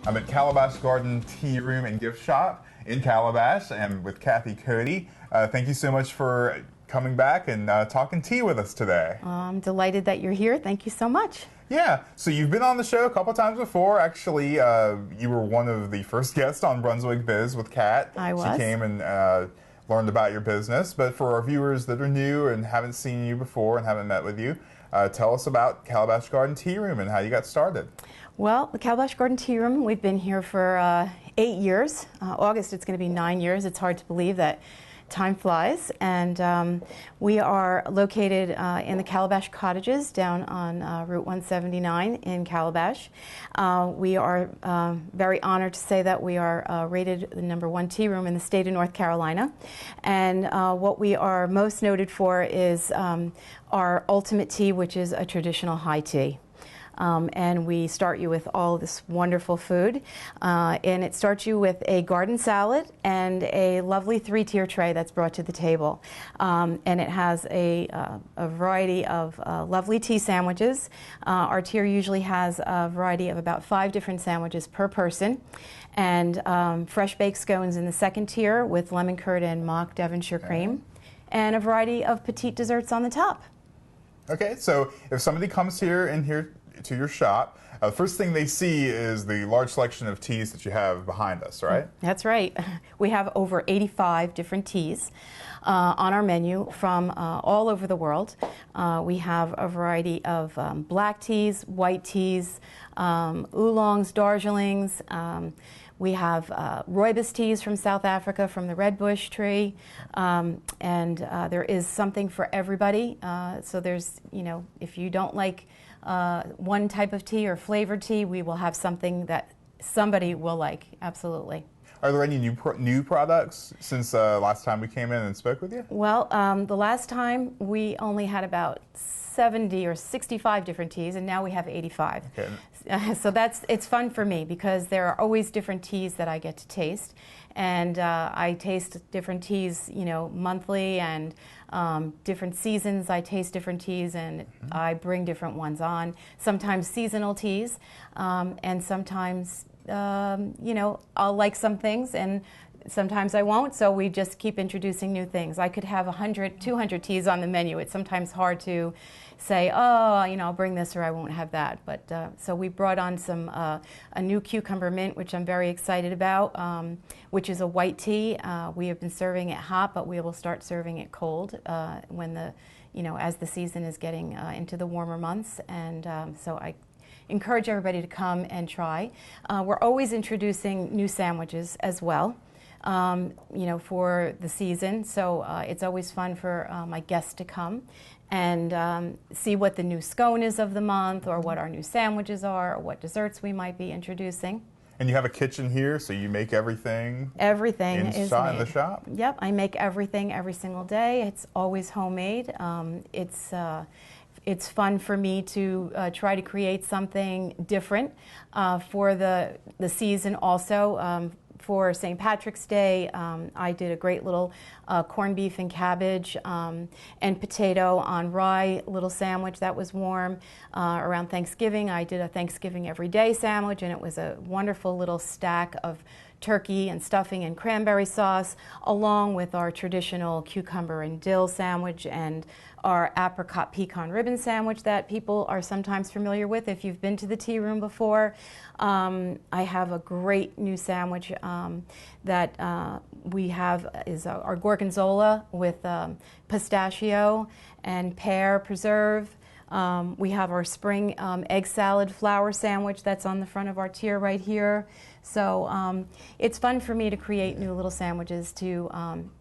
I'm at Calabash Garden Tea Room and Gift Shop in Calabash, and with Kathy Cody. Thank you so much for coming back and talking tea with us today. I'm delighted that you're here. Thank you so much. Yeah, so you've been on the show a couple times before. Actually, you were one of the first guests on Brunswick Biz with Kat. I was. She came and learned about your business. But for our viewers that are new and haven't seen you before and haven't met with you, tell us about Calabash Garden Tea Room and how you got started. Well, the Calabash Garden Tea Room, we've been here for 8 years. August, it's going to be 9 years. It's hard to believe that time flies. And we are located in the Calabash Cottages down on Route 179 in Calabash. We are very honored to say that we are rated the #1 tea room in the state of North Carolina. And what we are most noted for is our ultimate tea, which is a traditional high tea. And we start you with all this wonderful food. And it starts you with a garden salad and a lovely 3-tier tray that's brought to the table. And it has a variety of lovely tea sandwiches. Our tier usually has a variety of about 5 different sandwiches per person. And fresh baked scones in the 2nd tier with lemon curd and mock Devonshire cream. And a variety of petite desserts on the top. Okay, so if somebody comes here to your shop, the first thing they see is the large selection of teas that you have behind us, right? That's right. We have over 85 different teas on our menu from all over the world. We have a variety of black teas, white teas, oolongs, darjeelings. We have rooibos teas from South Africa, from the red bush tree, and there is something for everybody. So there's, if you don't like one type of tea or flavored tea, we will have something that somebody will like, absolutely. Are there any new products since last time we came in and spoke with you? Well, the last time we only had about 70 or 65 different teas, and now we have 85. Okay. So it's fun for me because there are always different teas that I get to taste, and I taste different teas, monthly, and different seasons. I taste different teas, and I bring different ones on. Sometimes seasonal teas, and sometimes I'll like some things, and sometimes I won't, so we just keep introducing new things. I could have 100, 200 teas on the menu. It's sometimes hard to say, I'll bring this or I won't have that. But so we brought on a new cucumber mint, which I'm very excited about, which is a white tea. We have been serving it hot, but we will start serving it cold when as the season is getting into the warmer months. And so I encourage everybody to come and try. We're always introducing new sandwiches as well. For the season. So it's always fun for my guests to come and see what the new scone is of the month, or what our new sandwiches are, or what desserts we might be introducing. And you have a kitchen here, so you make everything? Everything is made. In the shop? Yep, I make everything every single day. It's always homemade. It's fun for me to try to create something different for the season also. For St. Patrick's Day, I did a great little corned beef and cabbage and potato on rye little sandwich that was warm. Around Thanksgiving, I did a Thanksgiving everyday sandwich, and it was a wonderful little stack of turkey and stuffing and cranberry sauce, along with our traditional cucumber and dill sandwich and our apricot pecan ribbon sandwich that people are sometimes familiar with if you've been to the tea room before. I have a great new sandwich that we have is our gorgonzola with pistachio and pear preserve. We have our spring egg salad flour sandwich that's on the front of our tier right here. So it's fun for me to create new little sandwiches to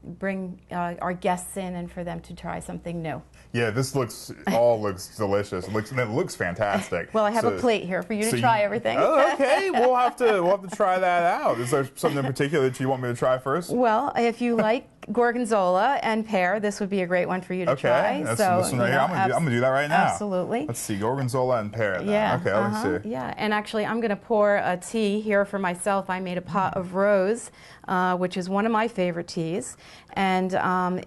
bring our guests in and for them to try something new. Yeah, this looks delicious. It looks fantastic. Well, I have a plate here for you to try everything. Oh, okay. We'll have to try that out. Is there something in particular that you want me to try first? Well, if you like gorgonzola and pear, this would be a great one for you to try. That's this one right here. I'm going to do that right now. Absolutely. Let's see, gorgonzola and pear. Then. Yeah. Okay, let's see. Yeah, and actually I'm going to pour a tea here for myself. I made a pot of rose, which is one of my favorite teas. And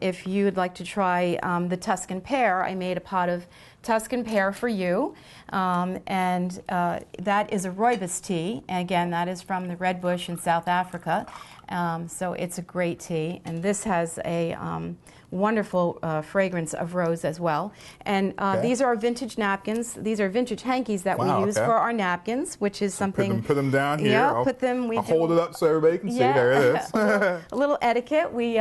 if you'd like to try the Tuscan pear, I made a pot of Tuscan pear for you, and that is a rooibos tea. And again, that is from the Red Bush in South Africa. So it's a great tea, and this has a wonderful fragrance of rose as well. And these are vintage napkins. These are vintage hankies that we use for our napkins, which is something. Put them down here. Yeah, put them. I'll hold it up so everybody can see. There it is. A little etiquette. We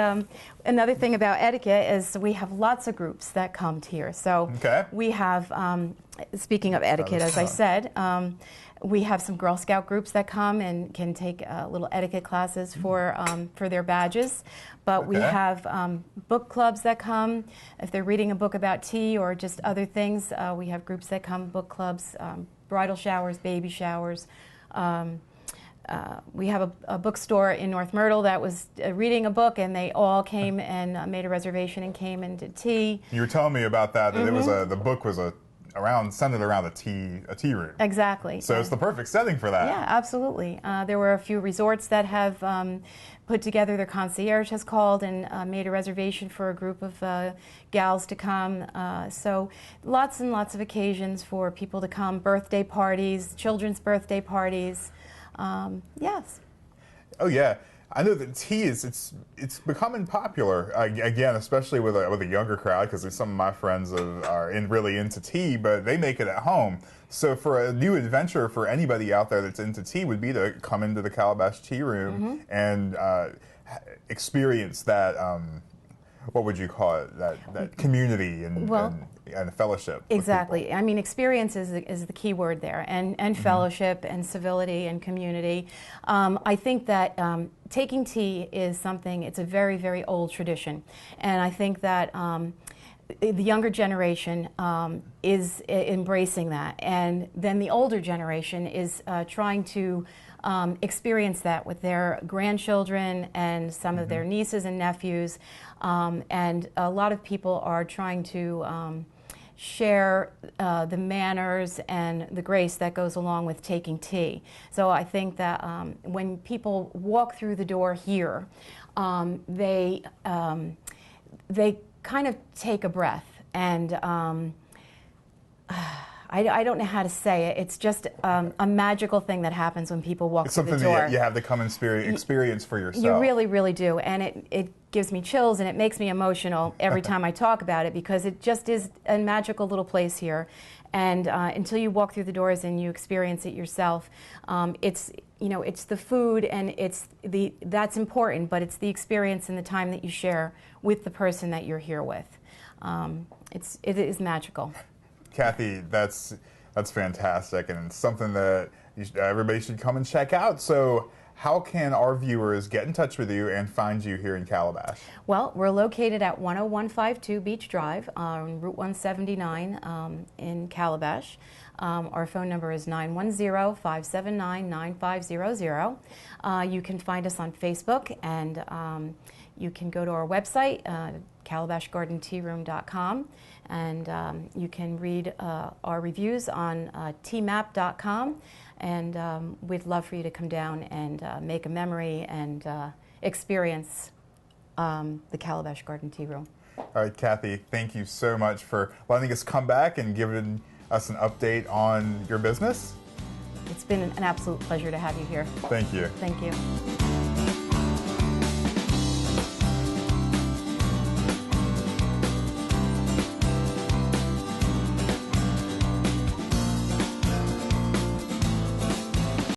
another thing about etiquette is we have lots of groups that come here. So we have. Speaking of etiquette, as I said. We have some Girl Scout groups that come and can take little etiquette classes for their badges. But we have book clubs that come. If they're reading a book about tea or just other things, we have groups that come, book clubs, bridal showers, baby showers. We have a bookstore in North Myrtle that was reading a book, and they all came and made a reservation and came and did tea. You were telling me about that, that it was the book was centered around a tea room. Exactly. So it's the perfect setting for that. Yeah, absolutely. There were a few resorts that have put together, their concierge has called and made a reservation for a group of gals to come. So lots and lots of occasions for people to come, birthday parties, children's birthday parties. Yes. Oh yeah. I know that tea it's becoming popular again, especially with a younger crowd, because some of my friends are really into tea, but they make it at home. So for a new adventure for anybody out there that's into tea would be to come into the Calabash Tea Room and experience that. What would you call it? That community and fellowship. Exactly. I mean, experience is the key word there, and fellowship and civility and community. I think that taking tea is something, it's a very, very old tradition. And I think that the younger generation is embracing that. And then the older generation is trying to experience that with their grandchildren and some of their nieces and nephews. And a lot of people are trying to share the manners and the grace that goes along with taking tea. So I think that when people walk through the door here, they kind of take a breath, and I don't know how to say it. It's just a magical thing that happens when people walk through the door. It's something that you have to come and experience for yourself. You really, really do. And it gives me chills, and it makes me emotional every time I talk about it, because it just is a magical little place here. And until you walk through the doors and you experience it yourself, it's the food, and that's important, but it's the experience and the time that you share with the person that you're here with. It is magical. Kathy, that's fantastic, and it's something that everybody should come and check out. So how can our viewers get in touch with you and find you here in Calabash? Well, we're located at 10152 Beach Drive on Route 179 in Calabash. Our phone number is 910-579-9500. You can find us on Facebook, and you can go to our website, calabashgardentearoom.com, and you can read our reviews on tmap.com, and we'd love for you to come down and make a memory and experience the Calabash Garden Tea Room. All right, Kathy, thank you so much for letting us come back and giving us an update on your business. It's been an absolute pleasure to have you here. Thank you. Thank you.